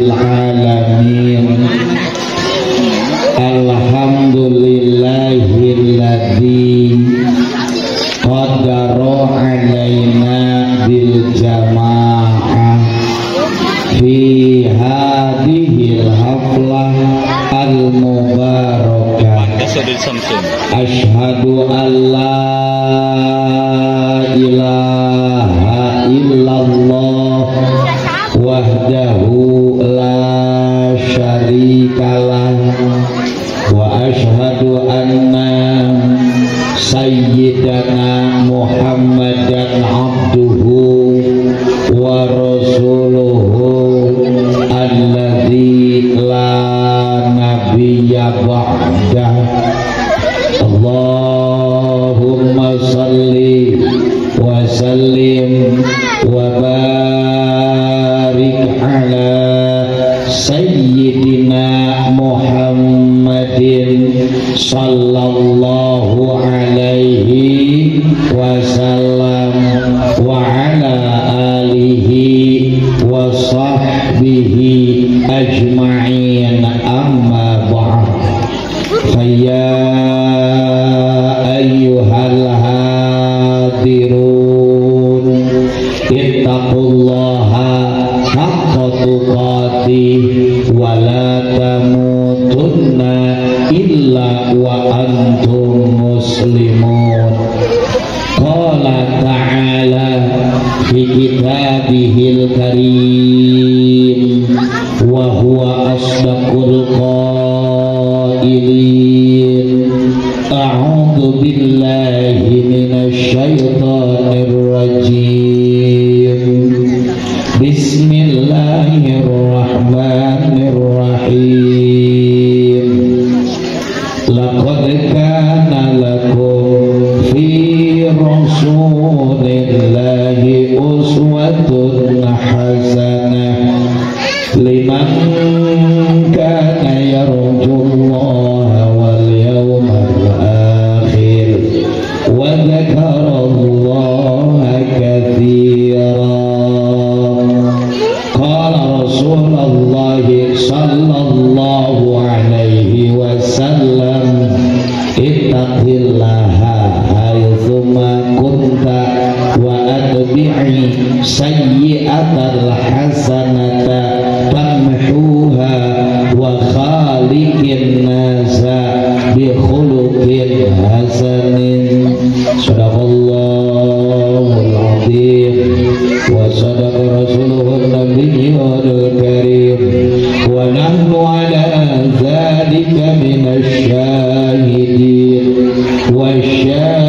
rabbil alamin. Alhamdulillahilladzi qadara alaina bil jamaah fi hadhil haflah al mubarakah. Asyhadu an la ilaha illallah wahdahu la syarikalah wa asyhadu anna sayyidana Muhammadan abduhu wa rasuluhu alladzi la nabiyya ba'dah. Allahumma salli wa sallim wa barik ala sayyidina Muhammadin sallallahu alaihi wasallam wa ala alihi wa sahbihi ajma'in, amma ba'd. Faya ayyuhal hadirun ittaqullaha haqqa tuqatih wa la tamutunna illa wa antum muslimun. Qala ta'ala fi kitabihil karim wa huwa asdaqul qailin. A'udzu billahi minasy syaithanir rajim. Bismillahirrahmanirrahim. Laqad kana lakum fi rasulillahi uswatun hasanah liman kana yarjullaha wal yawmal akhir wa dzakarallaha katsiran. Qala Rasulullah sallallahu alaihi wasallam, ittaqillaha haitsuma kunta wa atbi'i sayyi'atal hasanata tamhuha wa khaliqin nasa bi khuluqin hasanin. Sadaqallahul azim wa sadaqa rasuluhun nabiyyul karim wa nahnu ala dzalika minasy syahidin wasyakirin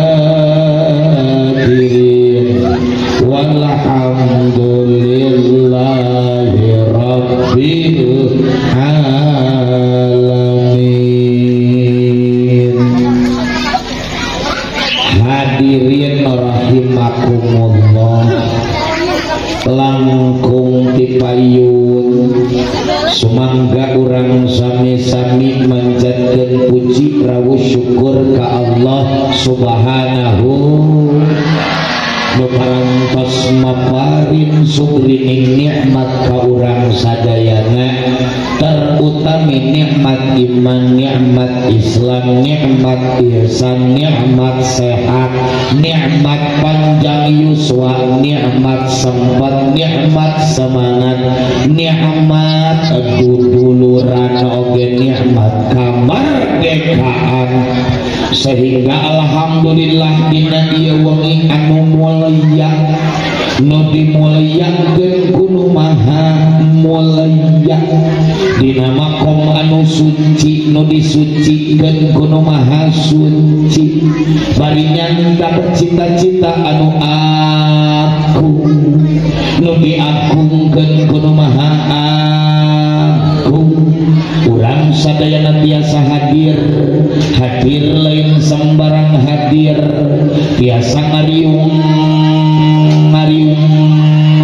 walhamdulillahi rabbil alamin. Hadirin rahimakumullah, langkung tipayun sumangga urang sami-sami manjatkeun puji rawuh syukur ka Allah subhanahu nu parantos maparin sugrining nikmat ka urang sadayana, terutami nikmat iman, nikmat Islam, nikmat ihsan, nikmat sehat, nikmat panjang yuswa, nikmat sempat, nikmat semangat, nikmat duduluran, oge nikmat kamardekaan, sehingga alhamdulillah dina ieu wengi anu mulia nu dimulyakeun ku Nu Maha Mulya, dina makom anu suci nu disucikeun ku Nu Maha Suci, bari nyandak cita-cita anu agung nu diagungkeun ku Nu Maha Agung. Urang sadayana biasa hadir lain sembarang hadir, biasa ngariung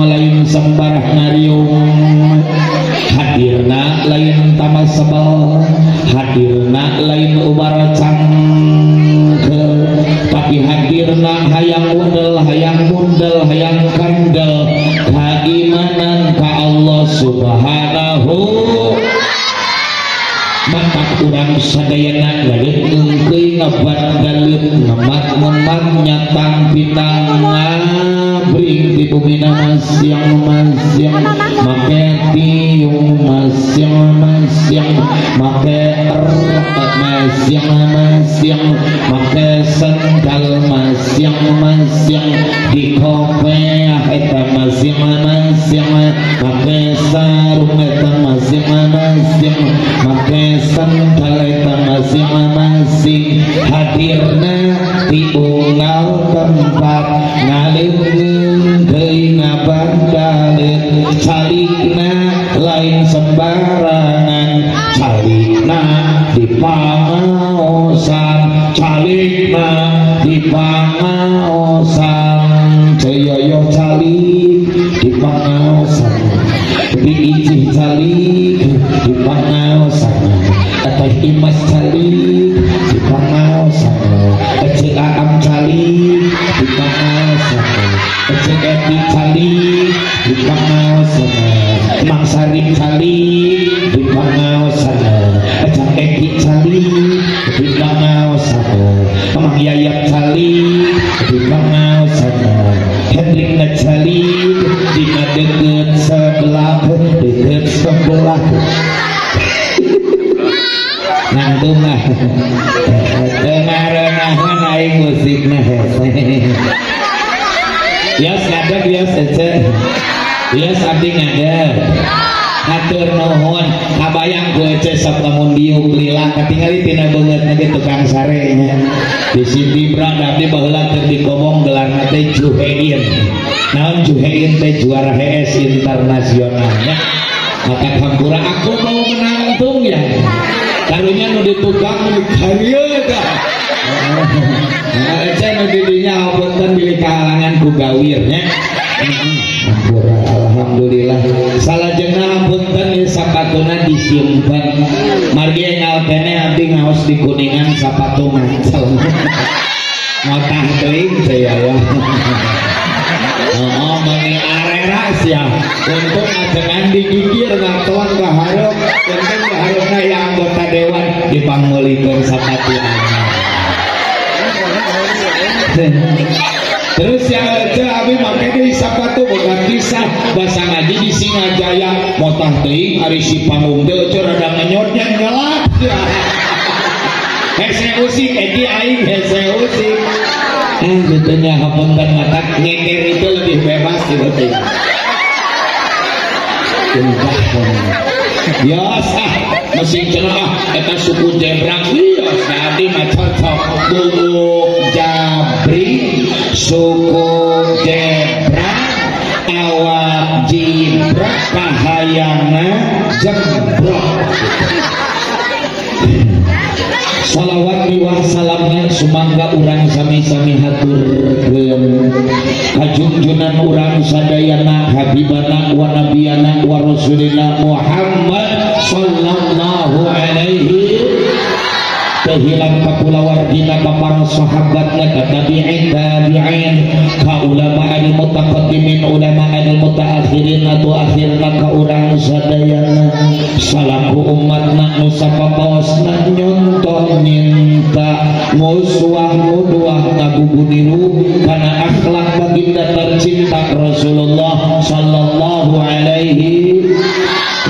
lain sembarang ngariung, hadirna lain tamas sebel, hadirna lain ubara cangkel, tapi hadirna hayang mundel hayang kandel keimanan ka Allah subhanahu sadayana balik ngeukeui ngabadalut ngemat-ngemat nyatang pitang ngabring di bumi masyang make tiung masyang make masyang make sendal masyang di kopiah eta masyang make sarung eta masyang make sendal eta masing-masing hadirna di unggal tempat ngalung deui ngabadalut calikna lain sembarangan calikna di pangaosan calikna di pangaosan joyoyo calik di pangaosan di ijih calik di pangaosan atau imas calik di pangaosan ecek aam calik di pangaosan ecek eti calik di pangaosan mang sarip calik di pangaosan ecek eti calik di pangaosan mang yayap calik di pangaosan Hendrik calik di deket sebelah nangtung lah dengar-dengar naik musiknya bias ngadep bias ece bias abdi ngadep hatur nuhun kabayang ku ece sok lamun diuk lila katingali tina beungeut na tukang sarenya di Siti Brand abdi baheula keur dikobong gelarna teh Juhein naon Juhein teh juara HS internasionalnya maka hampura aku mau menantung ya karunya nu ditukang karya dah ece nu didinya hapunten bilih kahalangan ku gawirnya hampura alhamdulillah salajengna hapunten sapatuna disimpen margi enggal kene abdi ngaos di Kuningan sapatu ngancel ngotah teuing saya ya meni arera sia untuk ajengan digigir ngatuan kahareup untuk kahareup yang anggota dewan dipanggulikeun sapatu terus yang aja abi make deui sapatu boga kisah basa ngaji di Singajaya motah teuing ari si panggung teh teu rada ngenyotnya nyelat hese usik eki aing hese usik betulnya hapunten mata ngeker itu lebih bebas gitu teh yos mesin cenah eta suku jebrang yos tadi mah cocok bubuk jabri suku jebrang awak jibrak kahayana jebrok salawat wa salamnya sumangga urang sami-sami haturkeun kajungjunan urang sadayana habibana wa nabiyana wa rasulina Muhammad sallallahu alaihi kehilang kapulawardina ka para sahabatna ka tabi'in ka ulama al mutaqaddimin ulama al mutaakhirin atau akhirna ka urang sadayana salaku umatna nu sapapaosna nyonton minta musuah muduah ngaguguniru kana akhlak baginda tercinta Rasulullah sallallahu alaihi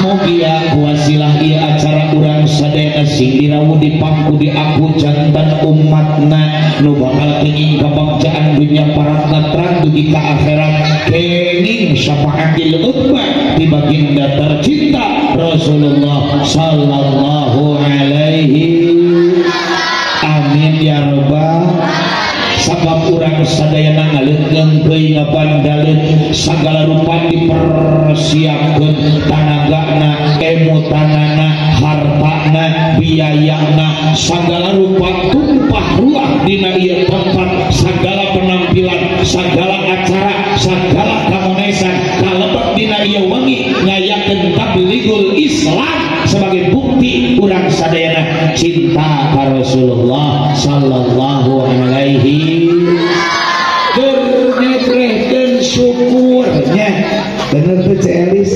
mugia wasilah ieu acara urang sadayana sing dirawu dipangku di aku jantan umatna nu bakal kenging kabagjaan dunya paratna terang dugi ka akhirat kenging syafaatil ummah di baginda tercinta Rasulullah sallallahu alaihi amin ya rabbal sabab urang sadayana ngaleungkeun teuing ngabandaleun sagala rupa dipersiapkeun tanagana emotanana hartana biayana sagala rupa tumpah ruah dina ieu tempat sagala penampilan sagala acara sagala kamonesan kalebet dina ieu wengi ngayakeun tablighul Islam sebagai bukti urang sadayana cinta ka Rasulullah sallallahu alaihi gernebrehkeun syukurnya bener tuh Celis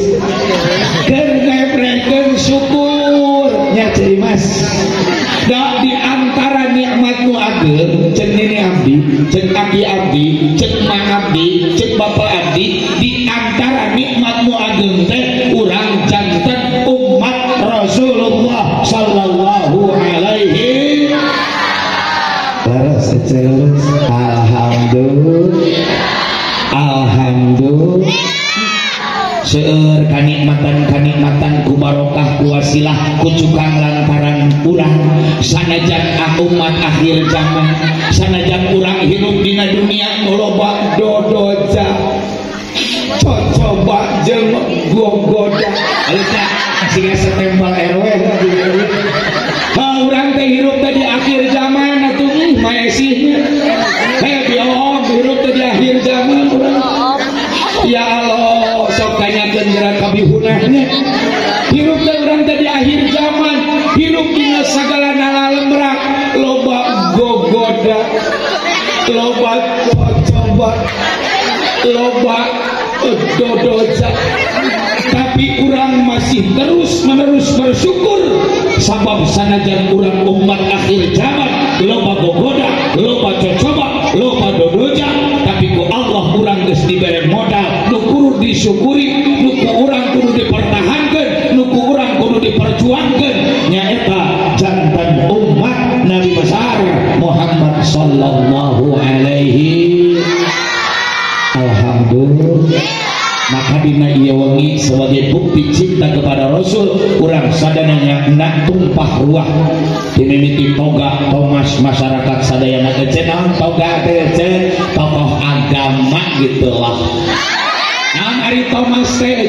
gernebrehkeun syukurnya Ceri Mas nenek abdi, cek aki abdi, cek mak abdi, cek bapak abdi, di antara nikmatmu ageng teh urang janten umat Rasulullah sallallahu alaihi wasallam. Alhamdulillah seueur kanikmatan ku barokah ku wasilah ku cukang lantaran urang sanajan umat akhir zaman, sanajan urang hirup dina dunia loba dodoja coba jeung gogoda alisa siga setempel RW urang teh hirup teh di akhir zaman atuh maesihnya biong hirup teh di akhir zaman urang ya Allah sok tanyakeun gerak kabihunahnya hirup teh urang teh di akhir zaman hirup dina sagala nalalembrak loba gogoda loba coba loba dodoja tapi urang masih terus menerus bersyukur sabab sanajan urang umat akhir zaman loba gogoda loba coba loba dodoja tapi ku Allah urang geus dibere modal nu kudu disyukuri nu ku urang kudu dipertahankeun nu ku urang kudu diperjuangkeun nyaeta jantan umat Nabi besar Muhammad sallallahu alaihi. Alhamdulillah. Maka dina ieu wengi sebagai bukti cinta kepada Rasul urang sadananya hendak tumpah ruah di mimiti toga Thomas masyarakat sadayana eceun toga teh tokoh agama gitulah. Nah ari Thomas teh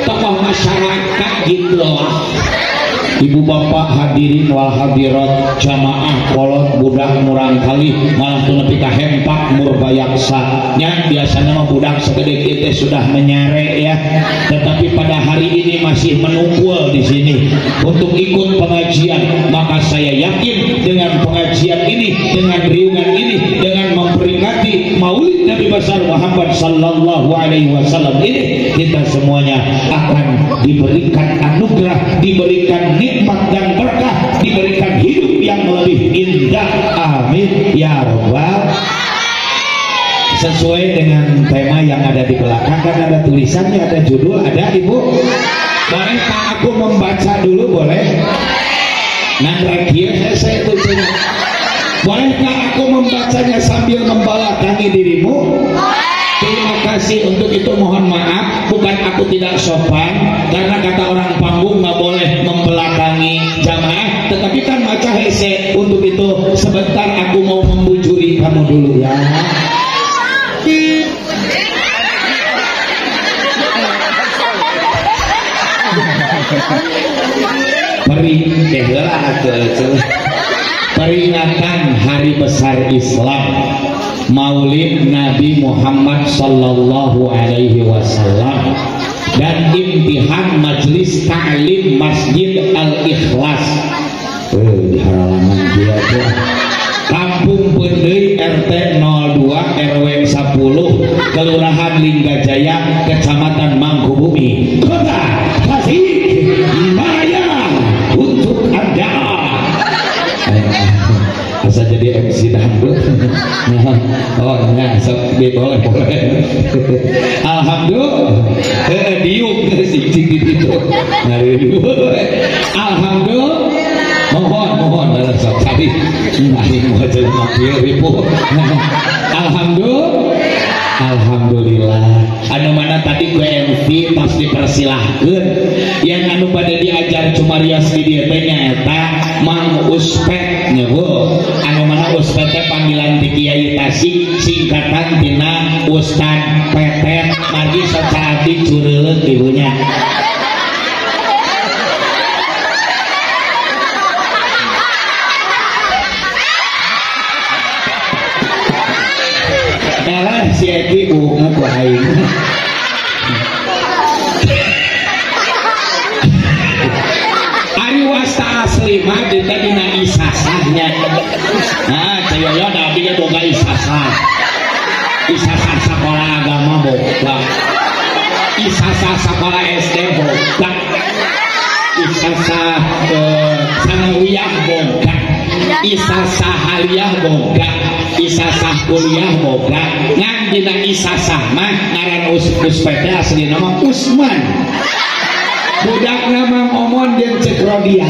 tokoh masyarakat gitulah. Ibu bapak hadirin wal hadirat jamaah kolot budak murang kali malah teu nepi ka hempak murbayaksa nya biasana mah budak segede kieu sudah menyare ya tetapi pada hari ini masih menungkul di sini untuk ikut pengajian maka saya yakin dengan pengajian ini dengan riungan ini dengan memperingati Maulid Nabi besar Muhammad sallallahu alaihi wasallam ini kita semuanya akan diberikan anugerah diberikan nikmat dan berkah diberikan hidup yang lebih indah amin ya rabbal. Sesuai dengan tema yang ada di belakang kan ada tulisannya ada judul ada ibu bolehkah aku membaca dulu boleh nah terakhir saya tulisnya bolehkah aku membacanya sambil membelakangi dirimu. Terima kasih untuk itu mohon maaf bukan aku tidak sopan karena kata orang panggung nggak boleh membelakangi jamaah tetapi kan maca hese untuk itu sebentar aku mau membujuri kamu dulu ya. Peringatan hari besar Islam Maulid Nabi Muhammad sallallahu alaihi wasallam dan imtihan majelis ta'lim Masjid Al-Ikhlas di halaman dia Kampung Pendei RT 02 RW 10 Kelurahan Linggajaya Kecamatan Mangkubumi Kota Tasikmalaya untuk Anda. Asa jadi MC dangdut. Oh enggak, sok boleh. Alhamdulillah. Diuk sing itu. Alhamdulillah. Mohon sok tadi. Mari mau jadi mobil ribu. Alhamdulillah. Anu mana tadi gue MC pas dipersilahkan yang anu pada diajar cuma rias di dia teh nyaeta Mang Uspet nyebu anu mana Uspet teh panggilan di Kiai Tasik singkatan tina Ustad Petet margi sacaati cureuleut ibunya. Dalah si Eki bunga ku aing. Ari wasta asli mah di dina isasahnya. Nah, cayoyo da abdi ge boga isasah. Isasah sekolah agama boga. Isasah sekolah SD boga. Isasah sanawiyah boga. Isasah aliyah boga. isasah kuliah boga ngan dina isasah mah ngaran Uspet asli nama Usman budak nama omon dan cek Rodia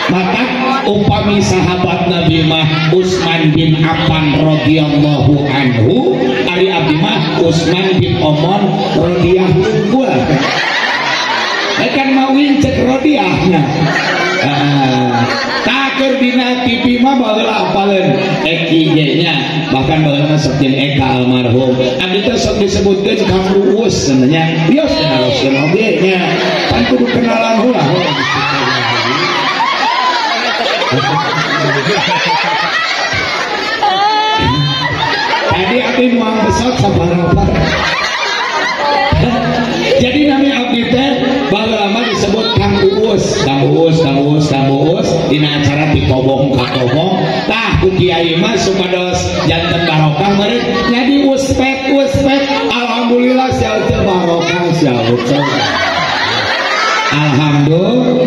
maka upami sahabat Nabi mah Usman bin Affan radhiyallahu anhu ari abdi mah Usman bin Omon radhiyallahu anhu akan mawin cek Rodiahna taker dina TV mah baheula apaleun Eki nya bahkan baheula sok jeung Eka almarhum abdi teh sok disebutkeun Kang Uus cenanya bios kenal oge nya pan kudu kenalan heula tadi abdi muang besot sabaraha jadi nami abdi teh baheula mah disebut Kang Uus dina acara dikobong kakobong tah ku kiai mah supados janten barokah meureun jadi Uspet alhamdulillah sia teh barokah sia alhamdulillah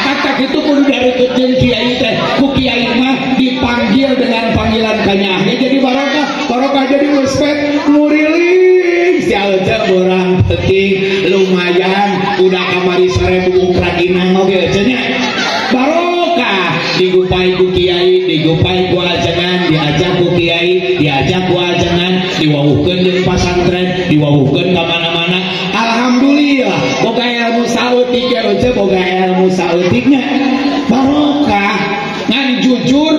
maka itu kudu dari kecil kiai teh ku kiai mah dipanggil dengan panggilan kanyahnya jadi barokah jadi Uspet nuriling sia teh urang penting lumayan udah kamari sore bubuk raginang oge cenah barokah digupai ku kiai digupai ku ajengan diajak ku kiai diajak ku ajengan diwawuhkeun jeung pasantren diwawuhkeun ka mana-mana alhamdulillah boga ilmu saeutik ya boga ilmu saeutiknya barokah ngan jujur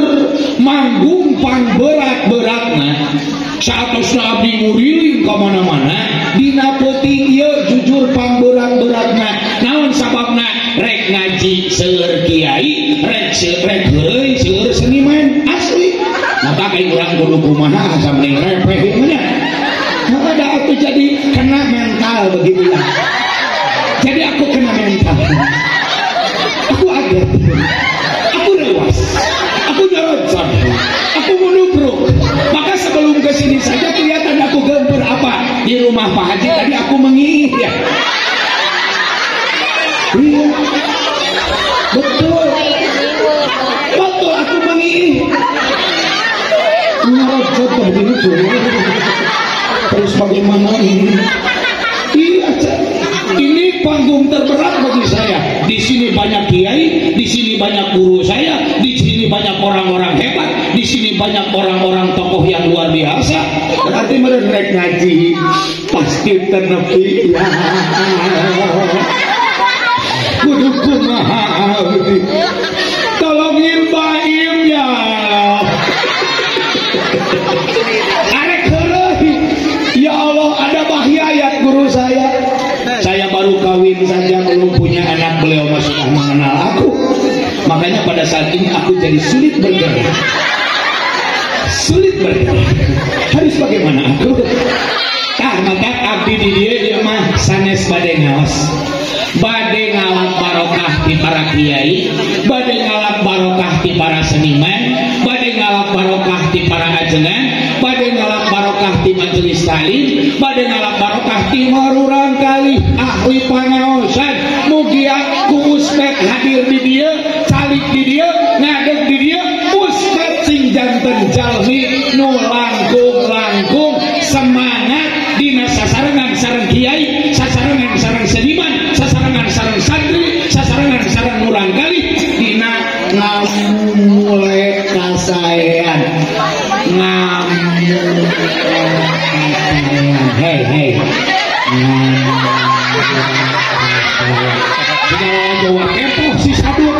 manggung pangberat-beratna saatosna abdi nguriling ka mana-mana dina peuting ieu jujur pangberat-beratna naon sababna rek ngaji seueur kiai rek heureuy seueur seniman asli maka kayak urang kudu kumaha asa mending repeh nya maka da aku jadi kena mental begitu ya jadi aku kena mental aku agak aku lewas aku nyerocon aku menubruk maka sebelum kesini saja kelihatan aku gempur apa di rumah Pak Haji tadi aku mengiih ya iya betul aku mengiih nyerocon begini terus bagaimana ini iya ini panggung terberat bagi saya di sini banyak kiai di sini banyak guru saya di sini banyak orang-orang hebat di sini banyak orang-orang tokoh yang luar biasa berarti mereka ngaji pasti ternepi ya kudu kumaha tolongin Baim ya arek heureuy ya Allah ada bahayat guru saya baru kawin saja belum punya anak beliau masih sudah mengenal aku makanya pada saat ini aku jadi sulit bergerak harus bagaimana aku maka abdi di dia mah sanes bade ngaos bade ngalap barokah di para kiai bade ngalap barokah di para seniman bade ngalap barokah di para ajengan bade ngalap barokah di majelis taklim bade ngalap barokah di marurang kali ahli pangaosan mugi aku Uspet hadir di dia calik di dia ngadeg di dia Uspet sing janten jalmi nu langkung semangat dina sasarangan sareng kiai sasarangan sareng seniman sasarangan sareng santri sasarangan sareng urang kali dina ngamule kasaean hei kita jawab kepo si sabuk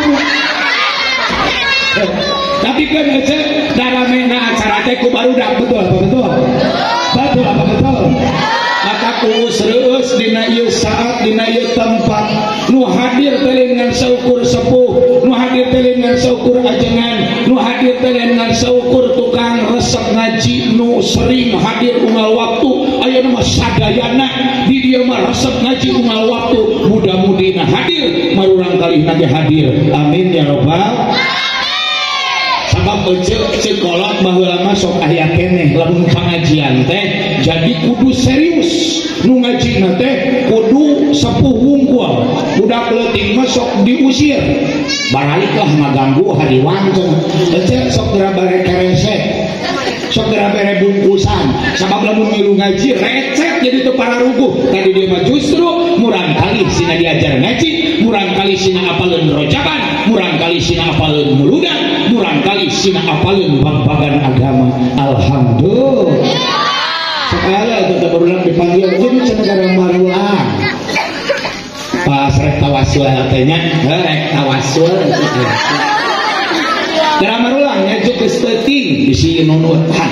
tapi kan aja dalamnya acara teku baru dak betul maka kuus reus dina ieu saat dina ieu tempat nu hadir teh dengan saukur sepuh nu hadir teh dengan saukur ajengan nu hadir teh dengan saukur tukang resep ngaji nu sering hadir unggal waktu aya mah sadayana di dieu mah resep ngaji unggal waktu mudah-mudina hadir marurang kali nanti hadir amin ya rabbal sabab cek kolot baheula mah sok aya keneh lamun pangajian teh jadi kudu serius nu ngajina teh kudu sepuh wungkul budak leutik mah sok diusir baraliklah ngaganggu hadiwan cek sok geura bare kerese sok bere bungkusan sabab lamun ngilu ngaji recet jadi teu pararuguh tadi dia mah justru murang kali sina diajar ngaji murang kali sina apaleun rojaban murang kali sina apaleun muludan murang kali sina apaleun babagan agama. Alhamdulillah sekali tetap berulang dipanggil jadi senegara marulang pas rek tawasul artinya rek tawasul cara marulang nyajuk esteting bisi nunutan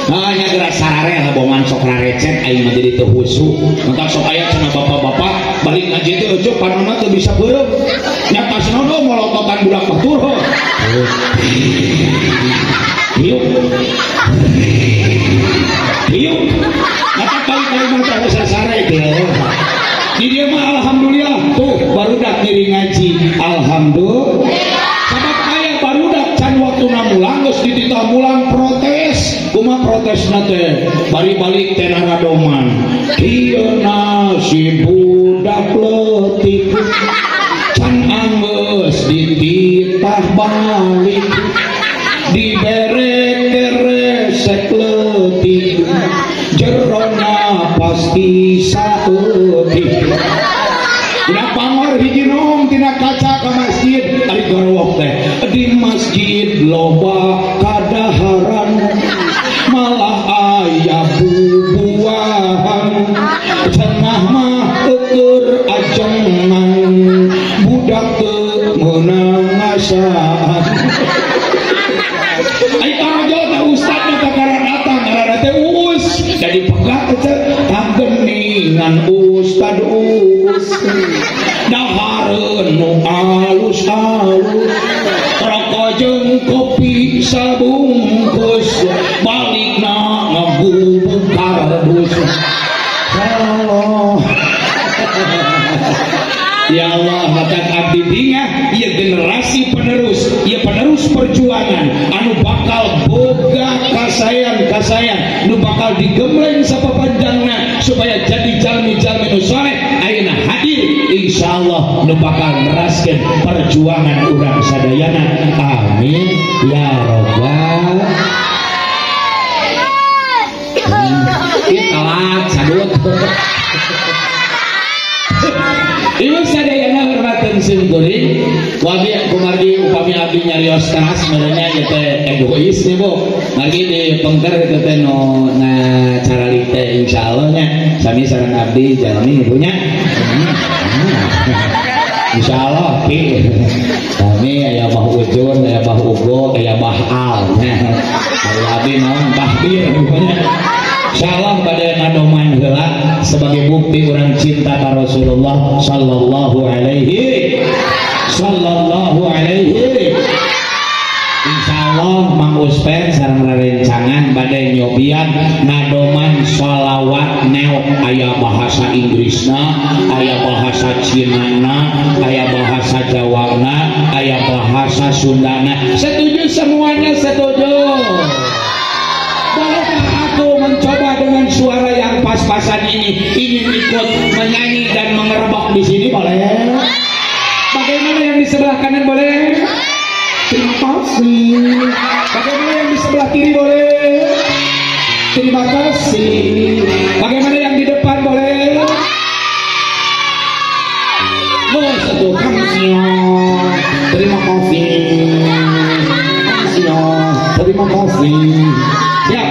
nya gerak sarare lah bongan sok rarecet aing mah jadi teu husu mantap sok aya cenah bapak-bapak balik ngaji teh ujug panonna teu bisa beureum nya tas nono molototan budak batur hiup hiup mata kali-kali mata sasare teh di dia mah alhamdulillah tuh barudak diri ngaji alhamdulillah sabab aya barudak can waktu mulang geus dititah mulang protes kumaha protesna teh bari balik teh naradoman ieu si budak leutik can anggeus dititah balik dibere keresek leutik jerona pasti saeutik udah pamor hiji nom tina kaca ka masjid ari garwok teh di masjid loba kadaharan malah aya bubuahan cenah mah eueur ajengan budak teu meunang ngasaan ai tarojol teh ustadna teh gara datang gara teh uus jadi pegat teh tageningan ustad uus dahareun nu alus-alus rokok jeung kopi sabungkus balikna ngabubuk kardus Allah ya Allah maka abdi dingah ieu generasi penerus ieu penerus perjuangan anu bakal boga kasayan nu bakal digembleng sapapanjangna supaya jadi jalmi-jalmi nu saleh ayeuna hadir insyaallah nu bakal meraskeun perjuangan urang sadayana amin ya rabbal alamin sadut ibu sadayana hormatan simkuring wabi kumargi upami abdi nyarios keras sebenarnya gitu egois nih bu lagi di pengker itu teh no na cara lite insyaallah nya sami sareng abdi jalmi ibunya insyaallah ki kami aya Bah Ujun aya Bah Ugo aya Bah Al hari abdi naon bahdir ibunya insyaallah pada nadoman heula sebagai bukti orang cinta ka Rasulullah sallallahu alaihi insyaallah Mang Uspen sareng rerencangan badai nyobian nadoman shalawat neok aya bahasa Inggrisna aya bahasa Cinana aya bahasa Jawana aya bahasa Sundana setuju semuanya setuju bolehkah aku mencoba dengan suara yang pas-pasan ini ingin ikut menyanyi dan mengerebak di sini boleh? Bagaimana yang di sebelah kanan boleh? Terima kasih. Bagaimana yang di sebelah kiri boleh? Terima kasih. Bagaimana yang di depan boleh? Satu kasih. Terima kasih. Terima kasih. Siap.